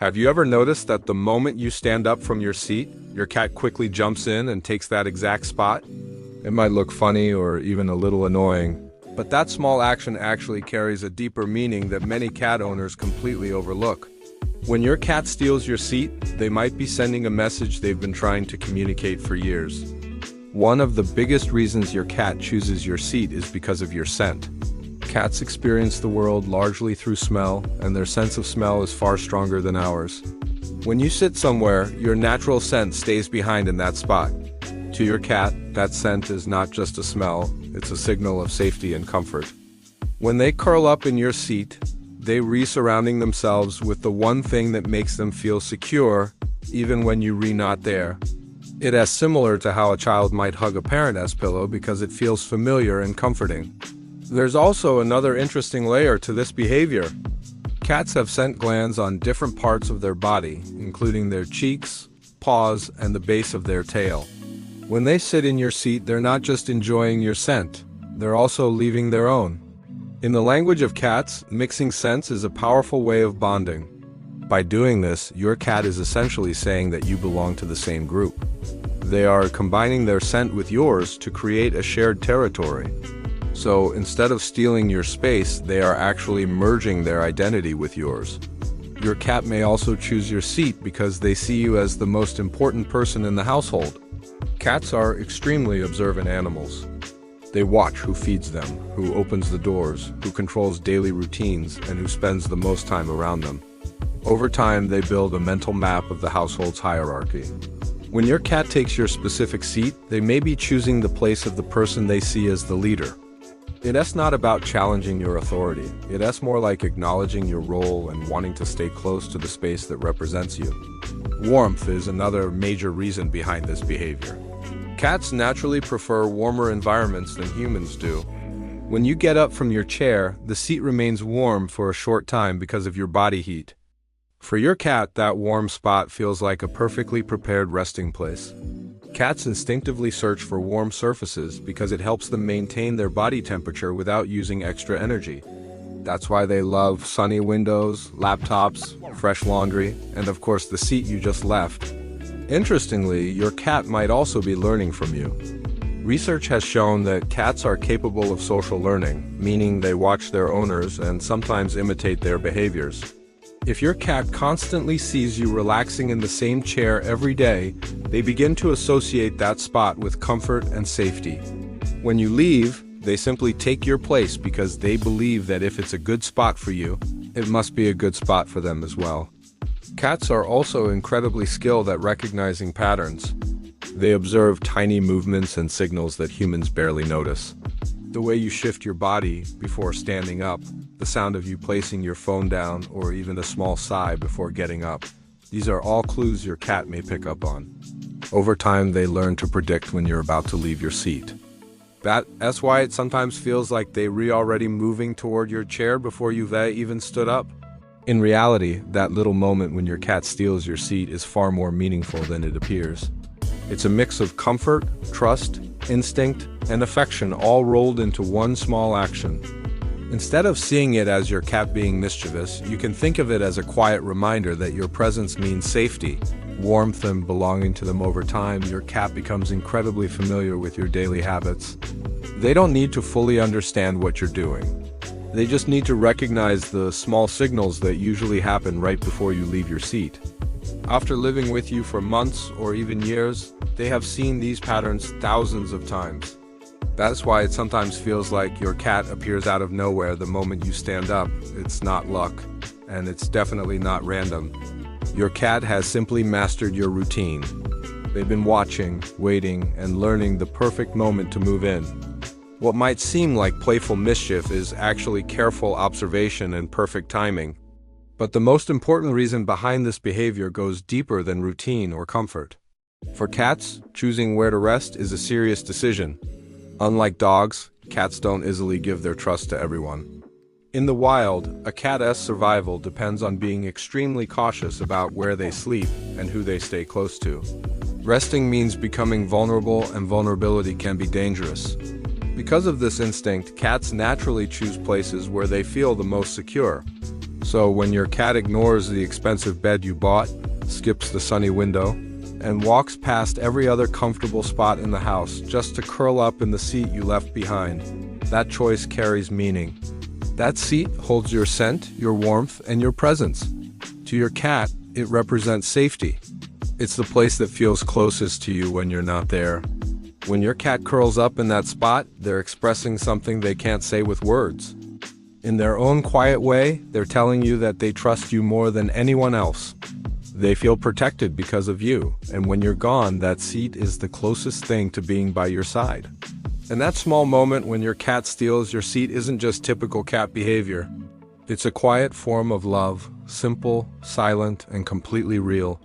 Have you ever noticed that the moment you stand up from your seat, your cat quickly jumps in and takes that exact spot? It might look funny or even a little annoying, but that small action actually carries a deeper meaning that many cat owners completely overlook. When your cat steals your seat, they might be sending a message they've been trying to communicate for years. One of the biggest reasons your cat chooses your seat is because of your scent. Cats experience the world largely through smell, and their sense of smell is far stronger than ours. When you sit somewhere, your natural scent stays behind in that spot. To your cat, that scent is not just a smell, it's a signal of safety and comfort. When they curl up in your seat, they re-surrounding themselves with the one thing that makes them feel secure, even when you're not there. It is similar to how a child might hug a parent as pillow because it feels familiar and comforting. There's also another interesting layer to this behavior. Cats have scent glands on different parts of their body, including their cheeks, paws, and the base of their tail. When they sit in your seat, they're not just enjoying your scent, they're also leaving their own. In the language of cats, mixing scents is a powerful way of bonding. By doing this, your cat is essentially saying that you belong to the same group. They are combining their scent with yours to create a shared territory. So instead of stealing your space, they are actually merging their identity with yours. Your cat may also choose your seat because they see you as the most important person in the household. Cats are extremely observant animals. They watch who feeds them, who opens the doors, who controls daily routines, and who spends the most time around them. Over time, they build a mental map of the household's hierarchy. When your cat takes your specific seat, they may be choosing the place of the person they see as the leader. It's not about challenging your authority. It's more like acknowledging your role and wanting to stay close to the space that represents you. Warmth is another major reason behind this behavior. Cats naturally prefer warmer environments than humans do. When you get up from your chair, the seat remains warm for a short time because of your body heat. For your cat, that warm spot feels like a perfectly prepared resting place. Cats instinctively search for warm surfaces because it helps them maintain their body temperature without using extra energy. That's why they love sunny windows, laptops, fresh laundry, and of course the seat you just left. Interestingly, your cat might also be learning from you. Research has shown that cats are capable of social learning, meaning they watch their owners and sometimes imitate their behaviors. If your cat constantly sees you relaxing in the same chair every day, they begin to associate that spot with comfort and safety. When you leave, they simply take your place because they believe that if it's a good spot for you, it must be a good spot for them as well. Cats are also incredibly skilled at recognizing patterns. They observe tiny movements and signals that humans barely notice. The way you shift your body before standing up, the sound of you placing your phone down, or even a small sigh before getting up. These are all clues your cat may pick up on. Over time, they learn to predict when you're about to leave your seat. That's why it sometimes feels like they're already moving toward your chair before you've even stood up. In reality, that little moment when your cat steals your seat is far more meaningful than it appears. It's a mix of comfort, trust, instinct, and affection all rolled into one small action. Instead of seeing it as your cat being mischievous, you can think of it as a quiet reminder that your presence means safety, warmth, and belonging to them. Over time, your cat becomes incredibly familiar with your daily habits. They don't need to fully understand what you're doing. They just need to recognize the small signals that usually happen right before you leave your seat. After living with you for months or even years, they have seen these patterns thousands of times. That's why it sometimes feels like your cat appears out of nowhere the moment you stand up. It's not luck, and it's definitely not random. Your cat has simply mastered your routine. They've been watching, waiting, and learning the perfect moment to move in. What might seem like playful mischief is actually careful observation and perfect timing. But the most important reason behind this behavior goes deeper than routine or comfort. For cats, choosing where to rest is a serious decision. Unlike dogs, cats don't easily give their trust to everyone. In the wild, a cat's survival depends on being extremely cautious about where they sleep and who they stay close to. Resting means becoming vulnerable, and vulnerability can be dangerous. Because of this instinct, cats naturally choose places where they feel the most secure. So when your cat ignores the expensive bed you bought, skips the sunny window, and walks past every other comfortable spot in the house just to curl up in the seat you left behind, that choice carries meaning. That seat holds your scent, your warmth, and your presence. To your cat, it represents safety. It's the place that feels closest to you when you're not there. When your cat curls up in that spot, they're expressing something they can't say with words. In their own quiet way, they're telling you that they trust you more than anyone else. They feel protected because of you, and when you're gone, that seat is the closest thing to being by your side. And that small moment when your cat steals your seat isn't just typical cat behavior. It's a quiet form of love, simple, silent, and completely real.